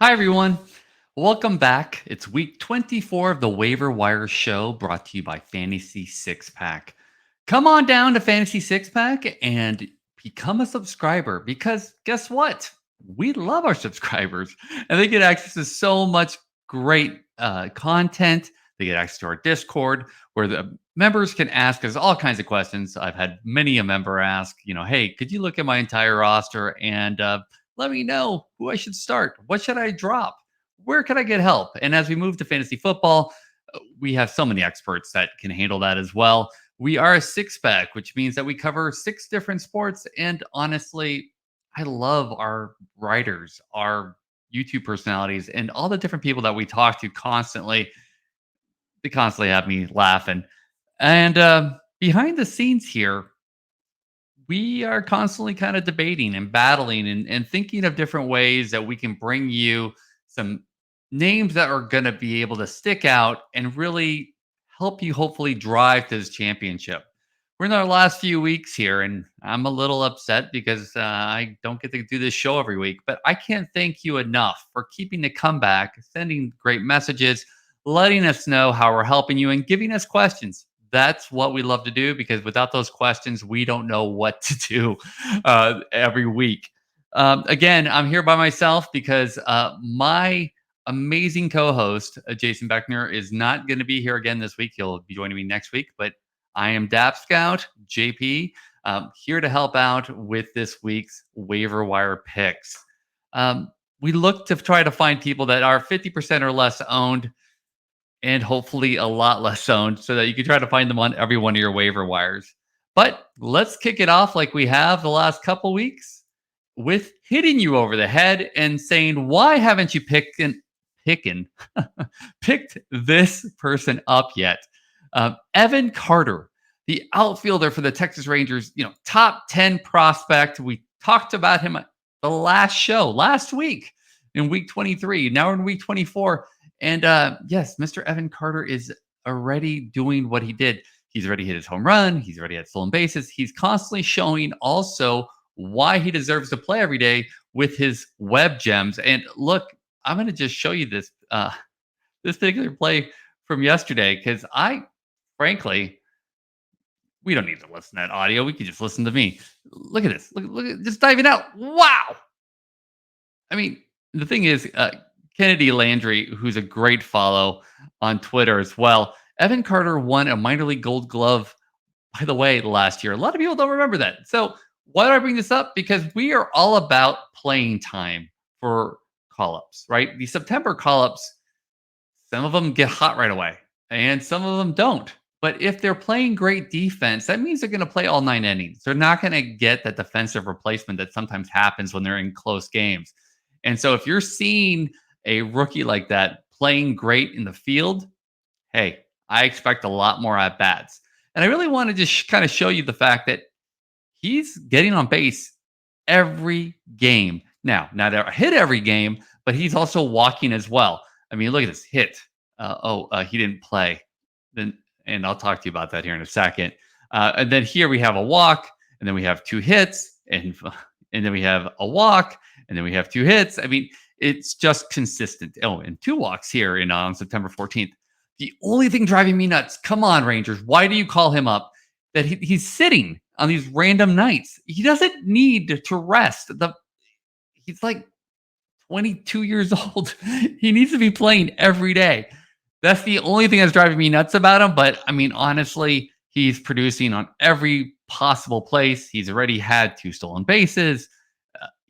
Hi, everyone. Welcome back. It's week 24 of the Waiver Wire show brought to you by Fantasy Six Pack. Come on down to Fantasy Six Pack and become a subscriber because guess what? We love our subscribers and they get access to so much great content. They get access to our Discord where the members can ask us all kinds of questions. I've had many a member ask, hey, could you look at my entire roster and let me know who I should start? What should I drop? Where can I get help? And as we move to fantasy football, we have so many experts that can handle that as well. We are a six pack, which means that we cover six different sports. And honestly, I love our writers, our YouTube personalities, and all the different people that we talk to constantly. They constantly have me laughing. And behind the scenes here, we are constantly kind of debating and battling and thinking of different ways that we can bring you some names that are going to be able to stick out and really help you hopefully drive to this championship. We're in our last few weeks here, and I'm a little upset because I don't get to do this show every week. But I can't thank you enough for keeping the comeback, sending great messages, letting us know how we're helping you, and giving us questions. That's what we love to do because without those questions, we don't know what to do every week. Again, I'm here by myself because my amazing co-host Jason Beckner is not going to be here again this week. He'll be joining me next week, but I am Dap Scout JP, here to help out with this week's waiver wire picks. We look to try to find people that are 50% or less owned and hopefully a lot less owned so that you can try to find them on every one of your waiver wires. But let's kick it off like we have the last couple weeks with hitting you over the head and saying, why haven't you picked this person up yet? Evan Carter, the outfielder for the Texas Rangers, top 10 prospect. We talked about him the last show last week in week 23. Now we're in week 24. And yes, Mr. Evan Carter is already doing what he did. He's already hit his home run. He's already had stolen bases. He's constantly showing also why he deserves to play every day with his web gems. And look, I'm going to just show you this this particular play from yesterday because frankly, we don't need to listen to that audio. We can just listen to me. Look at this. Look at just diving out. Wow. I mean, the thing is, Kennedy Landry, who's a great follow on Twitter as well. Evan Carter won a minor league gold glove, by the way, last year. A lot of people don't remember that. So why do I bring this up? Because we are all about playing time for call-ups, right? The September call-ups, some of them get hot right away, and some of them don't. But if they're playing great defense, that means they're going to play all 9 innings. They're not going to get that defensive replacement that sometimes happens when they're in close games. And so if you're seeing a rookie like that playing great in the field, hey, I expect a lot more at bats. And I really want to just kind of show you the fact that he's getting on base every game. Now, not a hit every game, but he's also walking as well. I mean, look at this hit. He didn't play. And I'll talk to you about that here in a second. And then here we have a walk, and then we have 2 hits, and then we have a walk, and then we have 2 hits. I mean, it's just consistent. Oh, and 2 walks here on September 14th. The only thing driving me nuts, come on, Rangers, why do you call him up? That he's sitting on these random nights. He doesn't need to rest. He's like 22 years old. He needs to be playing every day. That's the only thing that's driving me nuts about him. But I mean, honestly, he's producing on every possible place. He's already had 2 stolen bases.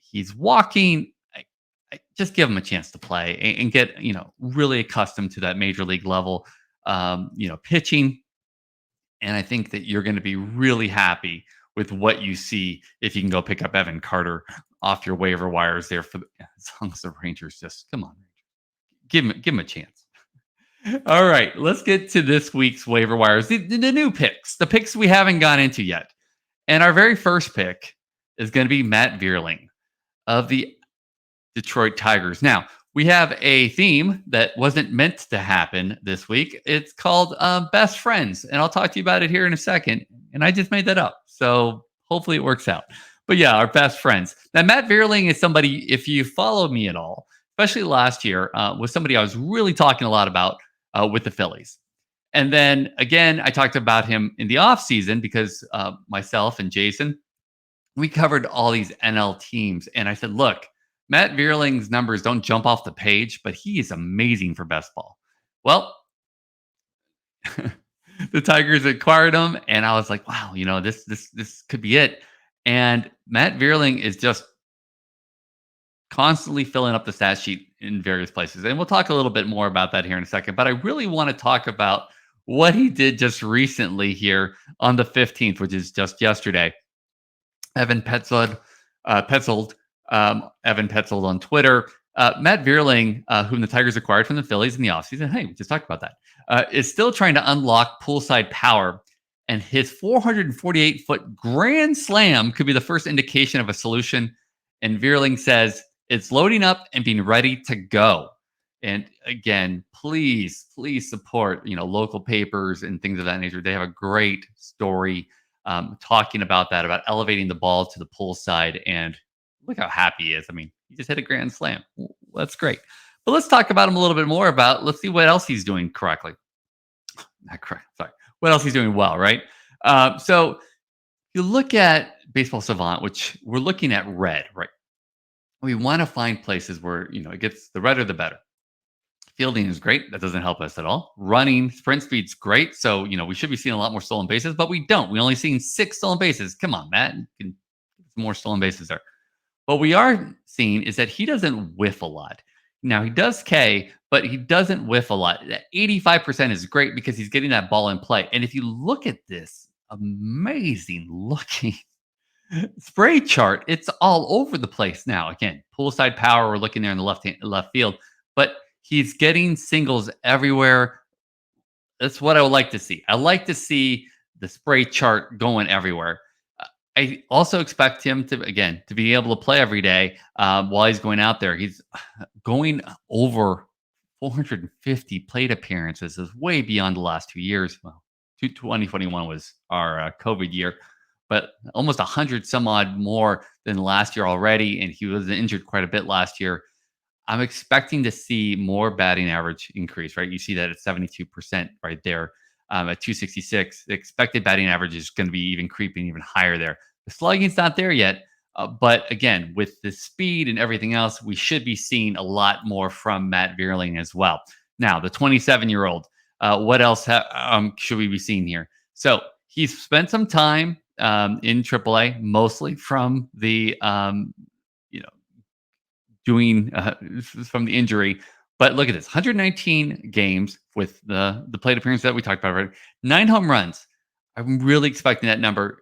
He's walking. Just give him a chance to play and get, really accustomed to that major league level, pitching. And I think that you're going to be really happy with what you see if you can go pick up Evan Carter off your waiver wires there as long as the Rangers just come on, give him a chance. All right, let's get to this week's waiver wires. The new picks, the picks we haven't gone into yet. And our very first pick is going to be Matt Vierling of the Detroit Tigers. Now, we have a theme that wasn't meant to happen this week. It's called Best Friends, and I'll talk to you about it here in a second. And I just made that up, so hopefully it works out. But yeah, our best friends. Now, Matt Vierling is somebody, if you follow me at all, especially last year, was somebody I was really talking a lot about with the Phillies. And then again, I talked about him in the offseason because myself and Jason, we covered all these NL teams. And I said, look, Matt Vierling's numbers don't jump off the page, but he is amazing for best ball. Well, the Tigers acquired him, and I was like, wow, this could be it. And Matt Vierling is just constantly filling up the stat sheet in various places. And we'll talk a little bit more about that here in a second. But I really want to talk about what he did just recently here on the 15th, which is just yesterday. Evan Petzold, Evan Petzold on Twitter. Matt Vierling, whom the Tigers acquired from the Phillies in the offseason, hey, we just talked about that, is still trying to unlock poolside power. And his 448-foot grand slam could be the first indication of a solution. And Vierling says it's loading up and being ready to go. And again, please support local papers and things of that nature. They have a great story talking about that, about elevating the ball to the pull side. And look how happy he is. I mean, he just hit a grand slam. That's great. But let's talk about him a little bit more let's see what else he's doing correctly. Not correct. Sorry. What else he's doing well, right? So you look at Baseball Savant, which we're looking at red, right? We want to find places where, it gets the redder, the better. Fielding is great. That doesn't help us at all. Running, sprint speed's great. So, we should be seeing a lot more stolen bases, but we don't. We only seen 6 stolen bases. Come on, Matt. More stolen bases there. What we are seeing is that he doesn't whiff a lot. Now, he does K, but he doesn't whiff a lot. That 85% is great because he's getting that ball in play. And if you look at this amazing looking spray chart, it's all over the place now. Again, poolside power, we're looking there in the left field, but he's getting singles everywhere. That's what I would like to see. I like to see the spray chart going everywhere. I also expect him to be able to play every day while he's going out there. He's going over 450 plate appearances, is way beyond the last 2 years. Well, 2021 was our COVID year, but almost 100 some odd more than last year already. And he was injured quite a bit last year. I'm expecting to see more batting average increase, right? You see that at 72% right there at 266. The expected batting average is going to be even creeping even higher there. The slugging's not there yet, but again, with the speed and everything else, we should be seeing a lot more from Matt Vierling as well. Now, the 27-year-old, what else should we be seeing here? So he's spent some time in AAA, mostly from the doing from the injury. But look at this: 119 games with the plate appearance that we talked about already. 9 home runs. I'm really expecting that number.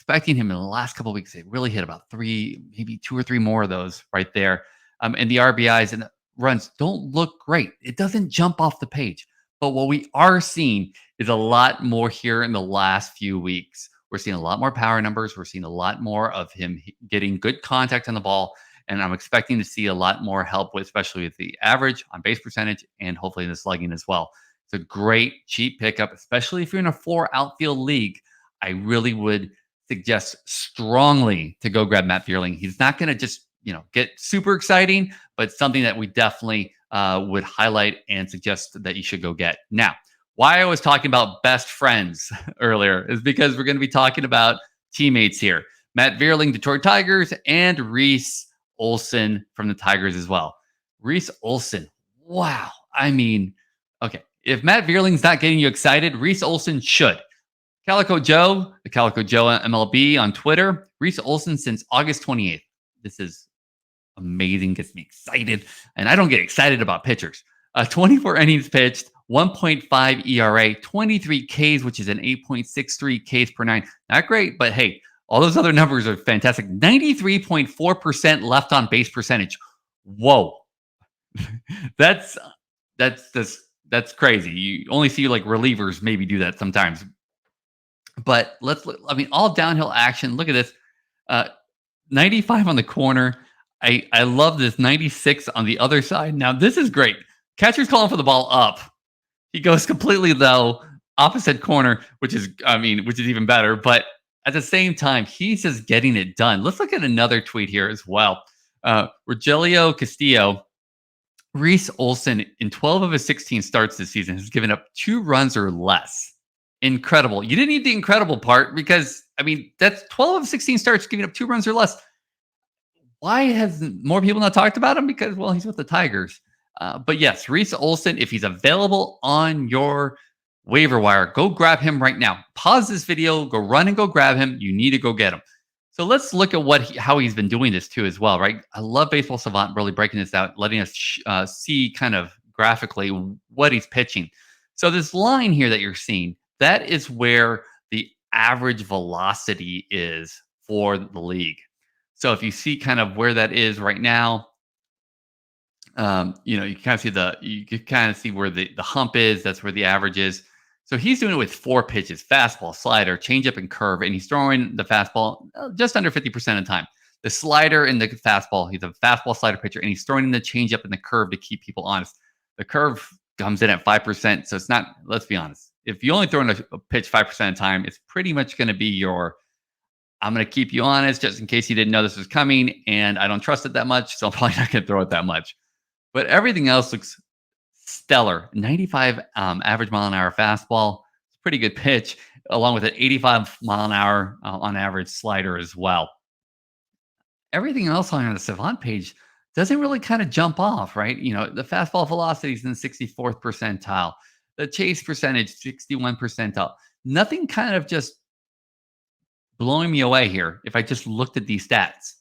Expecting him in the last couple of weeks to really hit about 3, maybe 2 or 3 more of those right there. And the RBIs and the runs don't look great. It doesn't jump off the page. But what we are seeing is a lot more here in the last few weeks. We're seeing a lot more power numbers. We're seeing a lot more of him getting good contact on the ball. And I'm expecting to see a lot more help with, especially with the average on base percentage and hopefully the slugging as well. It's a great cheap pickup, especially if you're in a 4 outfield league. I really would suggest strongly to go grab Matt Vierling. He's not going to just, get super exciting, but something that we definitely would highlight and suggest that you should go get. Now, why I was talking about best friends earlier is because we're going to be talking about teammates here. Matt Vierling, Detroit Tigers, and Reese Olson from the Tigers as well. Reese Olson, wow. I mean, okay, if Matt Vierling's not getting you excited, Reese Olson should. Calico Joe, the Calico Joe MLB on Twitter. Reese Olson since August 28th. This is amazing. Gets me excited. And I don't get excited about pitchers. 24 innings pitched, 1.5 ERA, 23 Ks, which is an 8.63 Ks per 9. Not great, but hey, all those other numbers are fantastic. 93.4% left on base percentage. Whoa. That's crazy. You only see like relievers maybe do that sometimes. But all downhill action. Look at this. 95 on the corner. I love this 96 on the other side. Now, this is great. Catcher's calling for the ball up. He goes completely, though, opposite corner, which is even better. But at the same time, he's just getting it done. Let's look at another tweet here as well. Rogelio Castillo Reese Olson, in 12 of his 16 starts this season, has given up 2 runs or less. Incredible. You didn't need the incredible part because, I mean, that's 12 of 16 starts giving up 2 runs or less. Why has more people not talked about him? Because, well, he's with the Tigers. But yes, Reese Olson, if he's available on your waiver wire, go grab him right now. Pause this video, go run and go grab him. You need to go get him. So let's look at how he's been doing this too as well, right? I love Baseball Savant really breaking this out, letting us see kind of graphically what he's pitching. So this line here that you're seeing, that is where the average velocity is for the league. So if you see kind of where that is right now, you can kind of see where the hump is. That's where the average is. So he's doing it with 4 pitches: fastball, slider, changeup, and curve. And he's throwing the fastball just under 50% of the time. The slider and the fastball, he's a fastball slider pitcher, and he's throwing in the changeup and the curve to keep people honest. The curve comes in at 5%. So it's not, let's be honest. If you only throw in a pitch 5% of the time, it's pretty much going to be I'm going to keep you honest just in case you didn't know this was coming. And I don't trust it that much. So I'm probably not going to throw it that much. But everything else looks stellar. 95 average mile an hour fastball. It's a pretty good pitch, along with an 85 mile an hour on average slider as well. Everything else on the Savant page doesn't really kind of jump off, right? The fastball velocity is in the 64th percentile. The chase percentage, 61 percentile. Nothing kind of just blowing me away here if I just looked at these stats.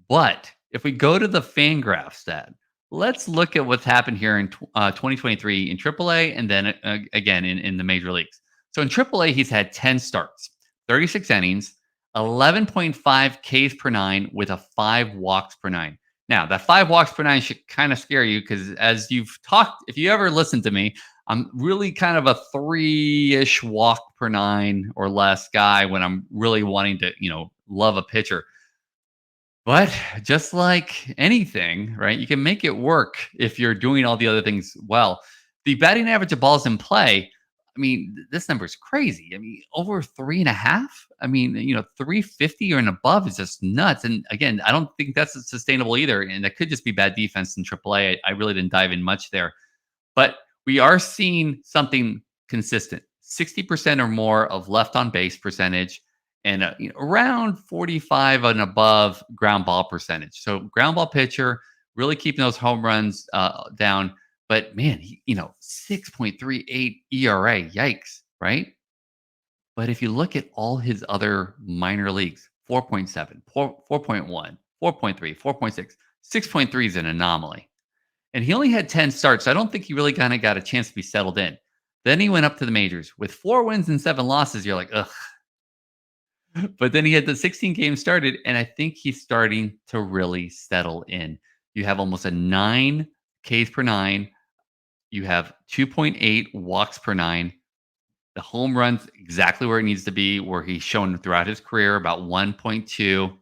But if we go to the FanGraph stat, let's look at what's happened here in 2023 in AAA and then again in the major leagues. So in AAA, he's had 10 starts, 36 innings, 11.5 Ks per 9 with a 5 walks per 9. Now, that 5 walks per 9 should kind of scare you because as you've talked, if you ever listened to me, I'm really kind of a 3-ish walk per 9 or less guy when I'm really wanting to, love a pitcher. But just like anything, right, you can make it work if you're doing all the other things well. The batting average of balls in play, I mean, this number is crazy. I mean, over 3.5. I mean, 350 or and above is just nuts. And again, I don't think that's sustainable either. And that could just be bad defense in AAA. I really didn't dive in much there. But we are seeing something consistent. 60% or more of left on base percentage and around 45 and above ground ball percentage. So ground ball pitcher, really keeping those home runs down. But man, 6.38 ERA, yikes, right? But if you look at all his other minor leagues, 4.7, 4.1, 4.3, 4.6, 6.3 is an anomaly. And he only had 10 starts, so I don't think he really kind of got a chance to be settled in. Then he went up to the majors with 4 wins and 7 losses. You're like, ugh. But then he had the 16 games started, and I think he's starting to really settle in. You have almost a 9 Ks per 9. You have 2.8 walks per 9. The home runs exactly where it needs to be, where he's shown throughout his career, about 1.2.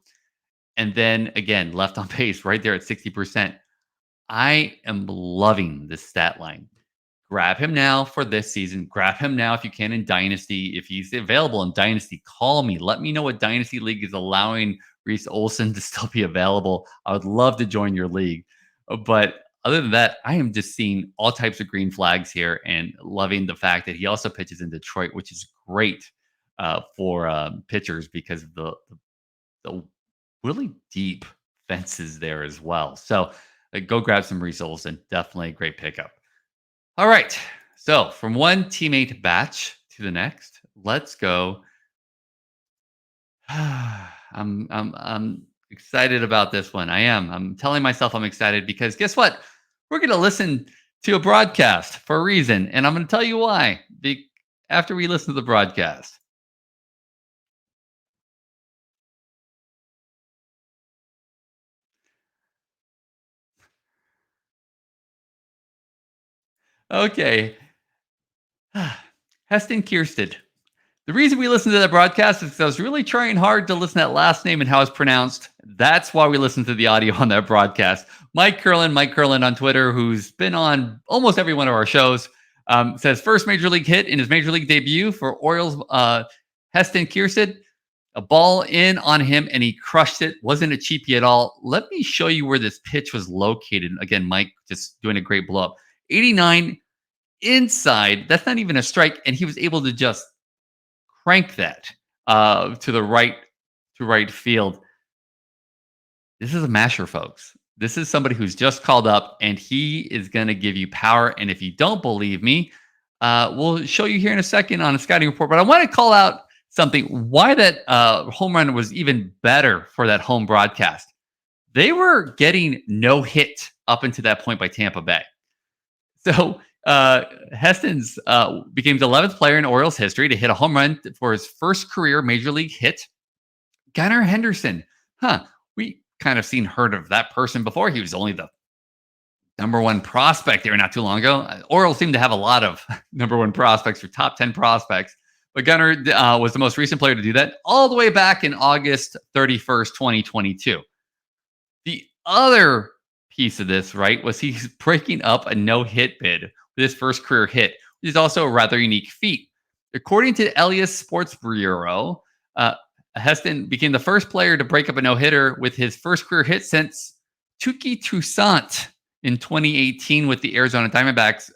And then again, left on base right there at 60%. I am loving this stat line. Grab him now for this season. Grab him now if you can in Dynasty. If he's available in Dynasty, call me. Let me know what Dynasty League is allowing Reese Olson to still be available. I would love to join your league. But other than that, I am just seeing all types of green flags here and loving the fact that he also pitches in Detroit, which is great for pitchers because of the really deep fences there as well. So go grab some Reese Olson. Definitely a great pickup. All right. So from one teammate batch to the next, let's go. I'm excited about this one. I am. I'm telling myself I'm excited because guess what? We're going to listen to a broadcast for a reason, and I'm going to tell you why after we listen to the broadcast. Okay. Heston Kjerstad. The reason we listened to that broadcast is because I was really trying hard to listen to that last name and how it's pronounced. That's why we listened to the audio on that broadcast. Mike Curlin on Twitter, who's been on almost every one of our shows, says first major league hit in his major league debut for Orioles, Heston Kjerstad. A ball in on him, and he crushed it. Wasn't a cheapie at all. Let me show you where this pitch was located. Again, Mike just doing a great blow up. 89 inside. That's not even a strike, and he was able to just crank that to the right field. This is a masher, folks. This is somebody who's just called up, and he is going to give you power. And if you don't believe me, we'll show you here in a second on a scouting report. But I want to call out something. Why that home run was even better for that home broadcast. They were getting no hit up until that point by Tampa Bay. So Heston's became the 11th player in Orioles history to hit a home run for his first career major league hit. Gunnar Henderson. We kind of heard of that person before. He was only the number one prospect there not too long ago. Orioles seem to have a lot of number one prospects or top 10 prospects. But Gunnar was the most recent player to do that all the way back in August 31st, 2022. The other piece of this, right, was he's breaking up a no-hit bid with his first career hit, which is also a rather unique feat. According to Elias Sports Bureau, Heston became the first player to break up a no-hitter with his first career hit since Touki Toussaint in 2018 with the Arizona Diamondbacks.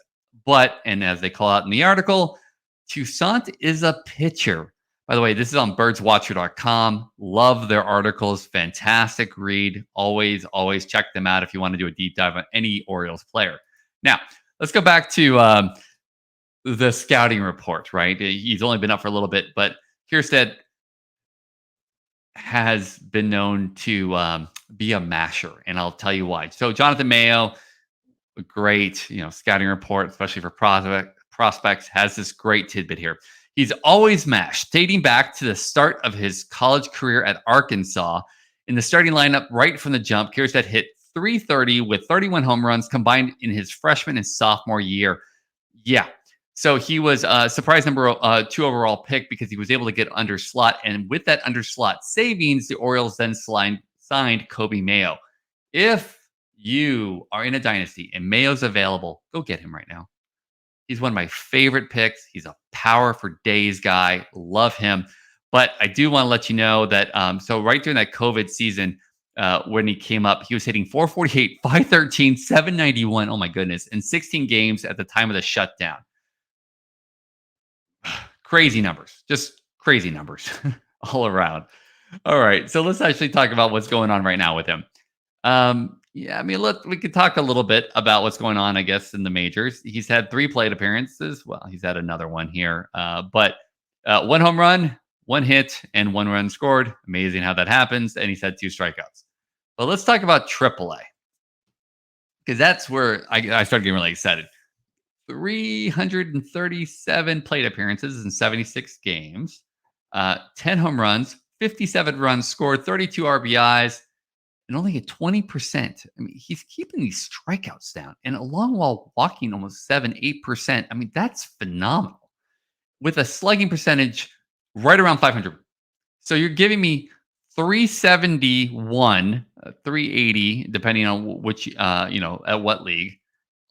But, and as they call out in the article, Toussaint is a pitcher. By the way, this is on birdswatcher.com. Love their articles. Fantastic read. Always check them out if you want to do a deep dive on any Orioles player. Now, let's go back to the scouting report, right? He's only been up for a little bit, but Kjerstad has been known to be a masher, and I'll tell you why. So Jonathan Mayo, a great scouting report, especially for prospects, has this great tidbit here. He's always mashed, dating back to the start of his college career at Arkansas. In the starting lineup, right from the jump, Kjerstad hit .330 with 31 home runs combined in his freshman and sophomore year. Yeah. So he was a surprise number 2 overall pick because he was able to get under slot. And with that under slot savings, the Orioles then signed Kobe Mayo. If you are in a dynasty and Mayo's available, go get him right now. He's one of my favorite picks. He's a power for days guy. Love him. But I do want to let you know that so right during that COVID season, when he came up, he was hitting .448, .513, .791. Oh my goodness. In 16 games at the time of the shutdown. Crazy numbers. Just crazy numbers all around. All right. So let's actually talk about what's going on right now with him. Yeah, I mean, we could talk a little bit about what's going on, I guess, in the majors. He's had 3 plate appearances. Well, he's had another one here. But 1 home run, 1 hit, and 1 run scored. Amazing how that happens. And he's had 2 strikeouts. But let's talk about AAA. Because that's where I started getting really excited. 337 plate appearances in 76 games. 10 home runs, 57 runs scored, 32 RBIs. And only at 20%. I mean, he's keeping these strikeouts down and along while walking almost 7-8%. I mean, that's phenomenal. With a slugging percentage right around 500. So you're giving me 371, 380, depending on which, at what league,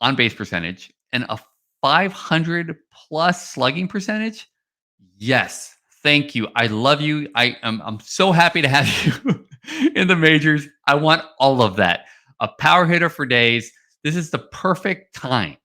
on base percentage, and a 500 plus slugging percentage. Yes. Thank you. I love you. I'm so happy to have you in the majors. I want all of that. A power hitter for days. This is the perfect time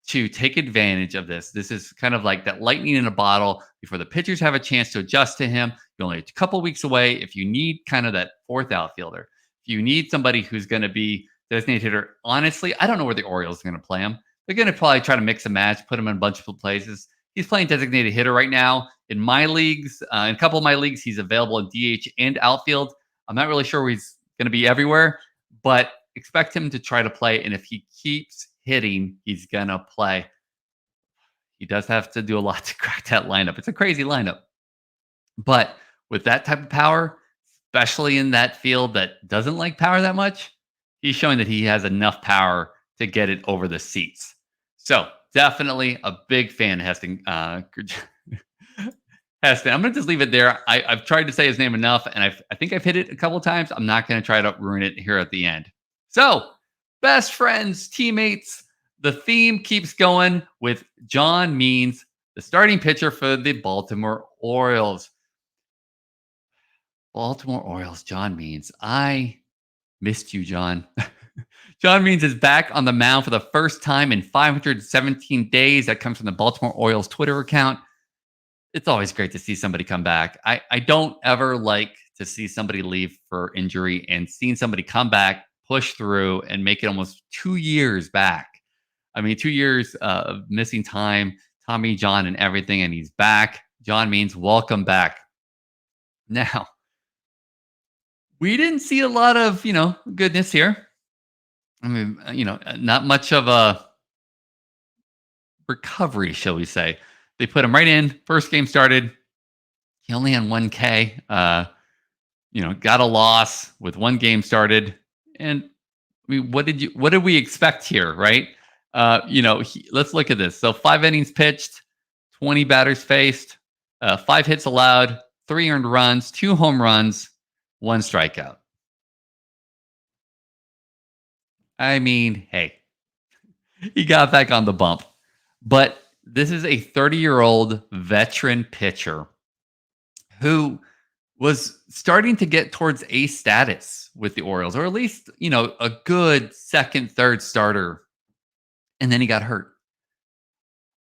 to take advantage of this. This is kind of like that lightning in a bottle before the pitchers have a chance to adjust to him. You're only a couple weeks away. If you need kind of that 4th outfielder, if you need somebody who's going to be designated hitter, honestly, I don't know where the Orioles are going to play him. They're going to probably try to mix and match, put him in a bunch of places. He's playing designated hitter right now. In my leagues, in a couple of my leagues, he's available in DH and outfield. I'm not really sure he's going to be everywhere, but expect him to try to play. And if he keeps hitting, he's going to play. He does have to do a lot to crack that lineup. It's a crazy lineup. But with that type of power, especially in that field that doesn't like power that much, he's showing that he has enough power to get it over the seats. So definitely a big fan, Heston. Heston, I'm going to just leave it there. I've tried to say his name enough, and I think I've hit it a couple times. I'm not going to try to ruin it here at the end. So, best friends, teammates, the theme keeps going with John Means, the starting pitcher for the Baltimore Orioles. Baltimore Orioles, John Means. I missed you, John. John Means is back on the mound for the first time in 517 days. That comes from the Baltimore Orioles Twitter account. It's always great to see somebody come back. I don't ever like to see somebody leave for injury, and seeing somebody come back, push through, and make it almost 2 years back. I mean, 2 years of missing time, Tommy John and everything, and he's back. John Means, welcome back. Now, we didn't see a lot of, goodness here. I mean, not much of a recovery, shall we say. They put him right in. First game started. He only had 1K. Got a loss with one game started. And I mean, what did we expect here, right? Let's look at this. So 5 innings pitched, 20 batters faced, 5 hits allowed, 3 earned runs, 2 home runs, 1 strikeout. I mean, hey, he got back on the bump. But this is a 30-year-old veteran pitcher who was starting to get towards ace status with the Orioles, or at least, a good second, third starter. And then he got hurt.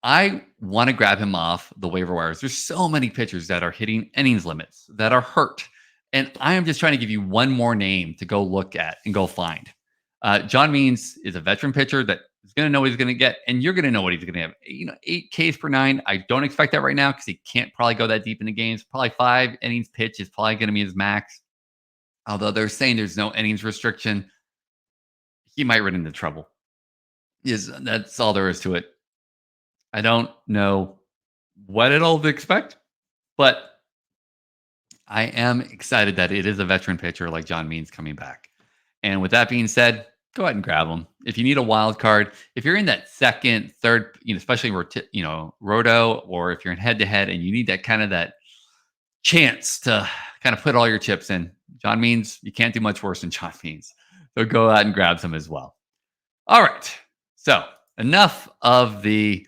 I want to grab him off the waiver wires. There's so many pitchers that are hitting innings limits that are hurt. And I am just trying to give you one more name to go look at and go find. John Means is a veteran pitcher that is going to know what he's going to get, and you're going to know what he's going to have. 8 Ks per 9. I don't expect that right now because he can't probably go that deep in the games. Probably 5 innings pitch is probably going to be his max. Although they're saying there's no innings restriction, he might run into trouble. That's all there is to it. I don't know what it'll expect, but I am excited that it is a veteran pitcher like John Means coming back. And with that being said, go ahead and grab him. If you need a wild card, if you're in that second, third, especially roto, or if you're in head to head and you need that chance to kind of put all your chips in, John Means, you can't do much worse than John Means. So go out and grab some as well. All right. So enough of the,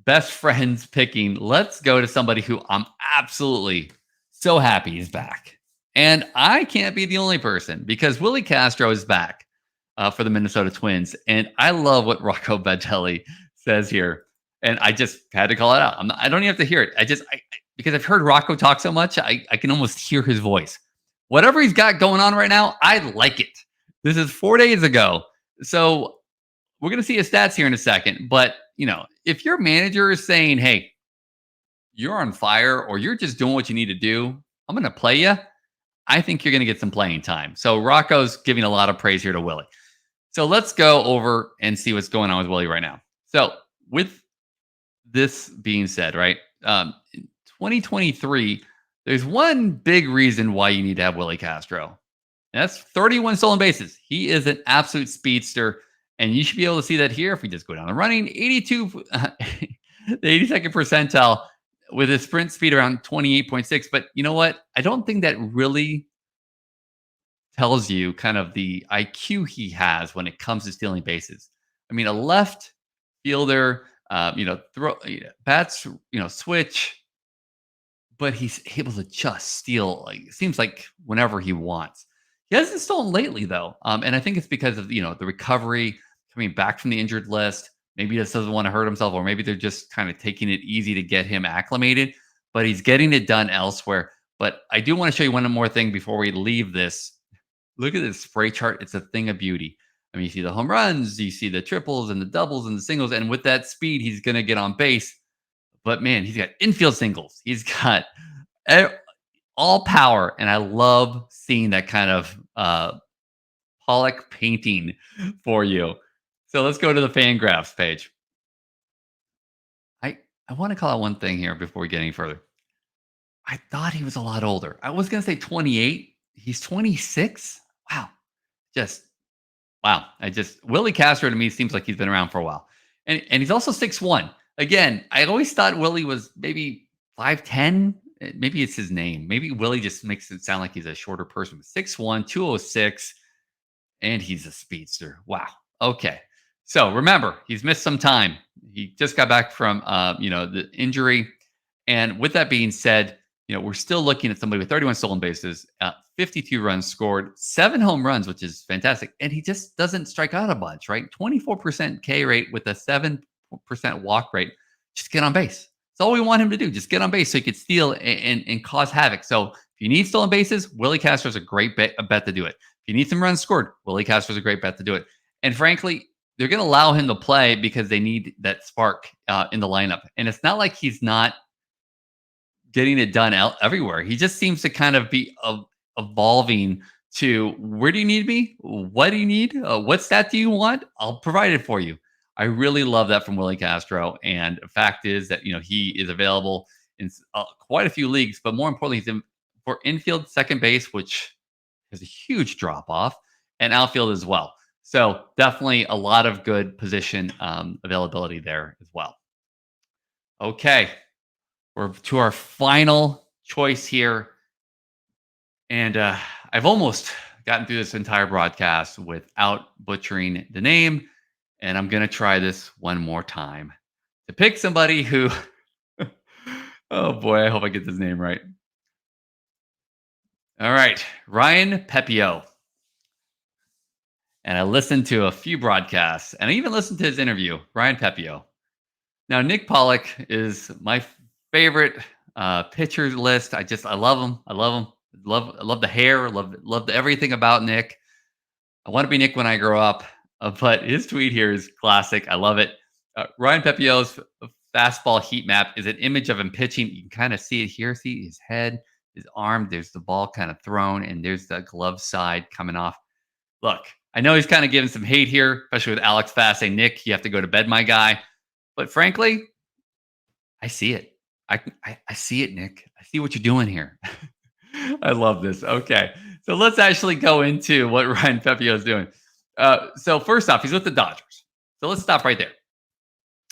best friends picking. Let's go to somebody who I'm absolutely so happy is back. And I can't be the only person because Willi Castro is back for the Minnesota Twins. And I love what Rocco Baldelli says here. And I just had to call it out. I don't even have to hear it. Because I've heard Rocco talk so much, I can almost hear his voice. Whatever he's got going on right now, I like it. This is 4 days ago. So we're going to see his stats here in a second. But, if your manager is saying, hey, you're on fire or you're just doing what you need to do, I'm going to play you. I think you're going to get some playing time. So Rocco's giving a lot of praise here to Willi. So let's go over and see what's going on with Willi right now. So with this being said, right, in 2023, there's one big reason why you need to have Willi Castro. And that's 31 stolen bases. He is an absolute speedster. And you should be able to see that here if we just go down the running. 82, the 82nd percentile with his sprint speed around 28.6. But you know what? I don't think that really tells you kind of the IQ he has when it comes to stealing bases. I mean, a left fielder, bats, switch, but he's able to just steal. It seems like whenever he wants. He hasn't stolen lately, though. And I think it's because of, the recovery, coming back from the injured list. Maybe he just doesn't want to hurt himself, or maybe they're just kind of taking it easy to get him acclimated, but he's getting it done elsewhere. But I do want to show you one more thing before we leave this. Look at this spray chart. It's a thing of beauty. I mean, you see the home runs, you see the triples and the doubles and the singles. And with that speed, he's going to get on base. But man, he's got infield singles. He's got all power. And I love seeing that kind of Pollock painting for you. So let's go to the fan graphs page. I want to call out one thing here before we get any further. I thought he was a lot older. I was going to say 28. He's 26. Wow. Wow. Willi Castro to me seems like he's been around for a while. And he's also 6'1". Again, I always thought Willi was maybe 5'10". Maybe it's his name. Maybe Willi just makes it sound like he's a shorter person. 6'1", 206, and he's a speedster. Wow. Okay. So remember, he's missed some time. He just got back from, the injury. And with that being said, we're still looking at somebody with 31 stolen bases, 52 runs scored, 7 home runs, which is fantastic. And he just doesn't strike out a bunch, right? 24% K rate with a 7% walk rate. Just get on base. That's all we want him to do. Just get on base so he could steal and cause havoc. So if you need stolen bases, Willi Castro is a great bet to do it. If you need some runs scored, Willi Castro is a great bet to do it. And frankly, they're going to allow him to play because they need that spark in the lineup. And it's not like he's not getting it done everywhere. He just seems to kind of be evolving to where do you need me? What do you need? What stat do you want? I'll provide it for you. I really love that from Willi Castro. And the fact is that, he is available in quite a few leagues, but more importantly, he's for infield, second base, which is a huge drop off, and outfield as well. So definitely a lot of good position availability there as well. Okay. We're to our final choice here. And I've almost gotten through this entire broadcast without butchering the name. And I'm going to try this one more time to pick somebody who, oh boy, I hope I get this name right. All right, Ryan Pepiot. And I listened to a few broadcasts and I even listened to his interview, Ryan Pepiot. Now, Nick Pollock is my favorite pitcher list. I love him. I love the hair. Love everything about Nick. I want to be Nick when I grow up. But his tweet here is classic. I love it. Ryan Pepiot's fastball heat map is an image of him pitching. You can kind of see it here. See his head, his arm. There's the ball kind of thrown, and there's the glove side coming off. Look, I know he's kind of giving some hate here, especially with Alex Fast saying, Nick, you have to go to bed, my guy. But frankly, I see it. I see it, Nick. I see what you're doing here. I love this. Okay. So let's actually go into what Ryan Pepiot is doing. So first off, he's with the Dodgers. So let's stop right there.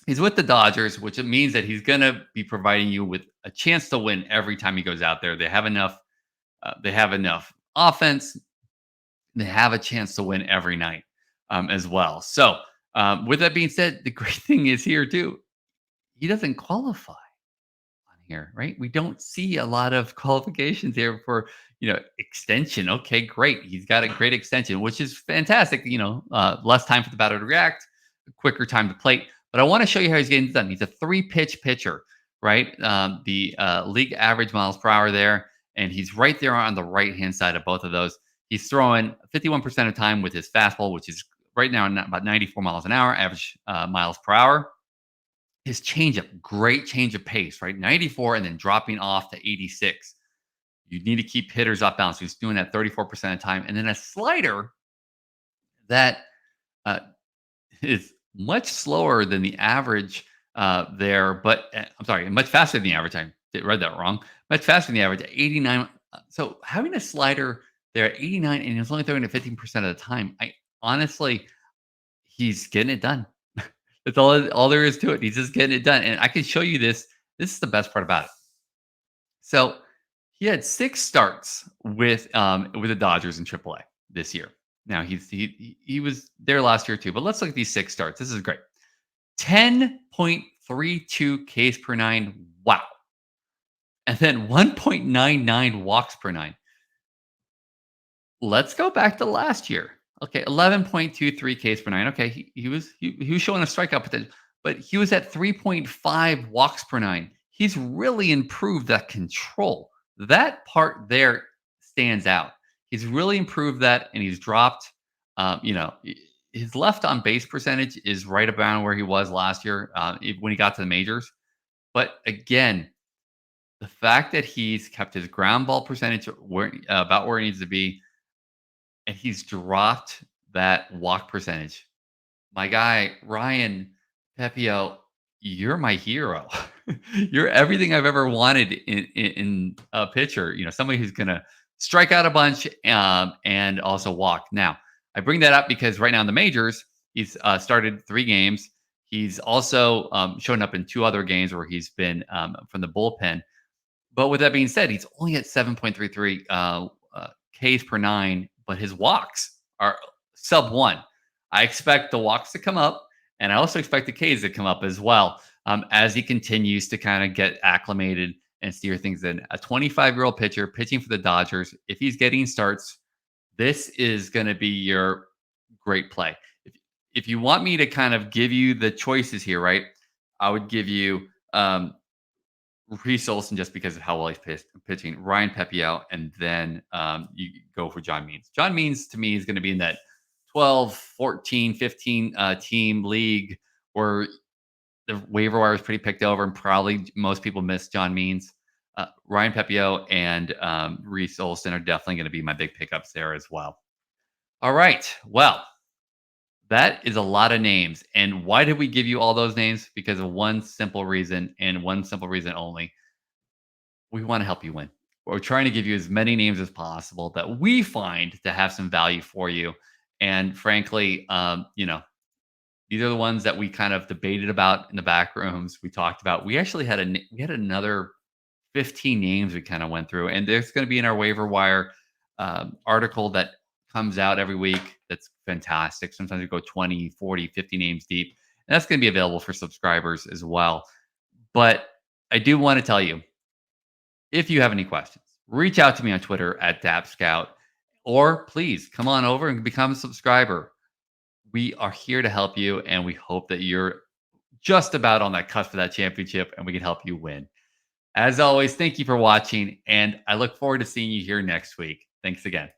He's with the Dodgers, which means that he's going to be providing you with a chance to win every time he goes out there. They have enough. They have enough offense. They have a chance to win every night as well. So with that being said, the great thing is here too, he doesn't qualify on here, right? We don't see a lot of qualifications here for, extension. Okay, great. He's got a great extension, which is fantastic. Less time for the batter to react, quicker time to plate. But I want to show you how he's getting done. He's a 3-pitch pitcher, right? The league average miles per hour there, and he's right there on the right-hand side of both of those. He's throwing 51% of the time with his fastball, which is right now about 94 miles an hour, average miles per hour. His changeup, great change of pace, right? 94 and then dropping off to 86. You need to keep hitters off balance. He's doing that 34% of the time. And then a slider that is much slower than the average there, but I'm sorry, much faster than the average. I read that wrong. Much faster than the average, 89. So having a slider there at 89 and he's only throwing it 15% of the time, he's getting it done. That's all there is to it. He's just getting it done. And I can show you this. This is the best part about it. So he had 6 starts with the Dodgers in AAA this year. Now he was there last year too, but let's look at these 6 starts. This is great. 10.32 Ks per 9. Wow. And then 1.99 walks per 9. Let's go back to last year. Okay, 11.23 Ks per 9. Okay, he was showing a strikeout potential, but he was at 3.5 walks per 9. He's really improved that control. That part there stands out. He's really improved that, and he's dropped. His left on base percentage is right about where he was last year when he got to the majors. But again, the fact that he's kept his ground ball percentage about where it needs to be, and he's dropped that walk percentage. My guy, Ryan Pepiot, you're my hero. You're everything I've ever wanted in a pitcher. Somebody who's going to strike out a bunch and also walk. Now, I bring that up because right now in the majors, he's started 3 games. He's also shown up in 2 other games where he's been from the bullpen. But with that being said, he's only at 7.33 Ks per 9, but his walks are sub 1. I expect the walks to come up, and I also expect the Ks to come up as well as he continues to kind of get acclimated and steer things in. A 25-year-old pitcher pitching for the Dodgers. If he's getting starts, this is going to be your great play. If, if you want me to kind of give you the choices here, right? I would give you Reese Olson just because of how well he's pitching, Ryan Pepiot, and then you go for John Means. John Means to me is going to be in that 12, 14, 15 team league where the waiver wire is pretty picked over, and probably most people miss John Means. Ryan Pepiot and Reese Olson are definitely going to be my big pickups there as well. All right. Well, that is a lot of names. And why did we give you all those names? Because of one simple reason and one simple reason only. We want to help you win. We're trying to give you as many names as possible that we find to have some value for you. And frankly, these are the ones that we kind of debated about in the back rooms. We talked about. We actually had another 15 names we kind of went through, and there's going to be in our waiver wire article that comes out every week. That's fantastic. Sometimes we go 20, 40, 50 names deep, and that's going to be available for subscribers as well. But I do want to tell you, if you have any questions, reach out to me on Twitter at Dap Scout, or please come on over and become a subscriber. We are here to help you, and we hope that you're just about on that cusp of that championship, and we can help you win. As always, thank you for watching, and I look forward to seeing you here next week. Thanks again.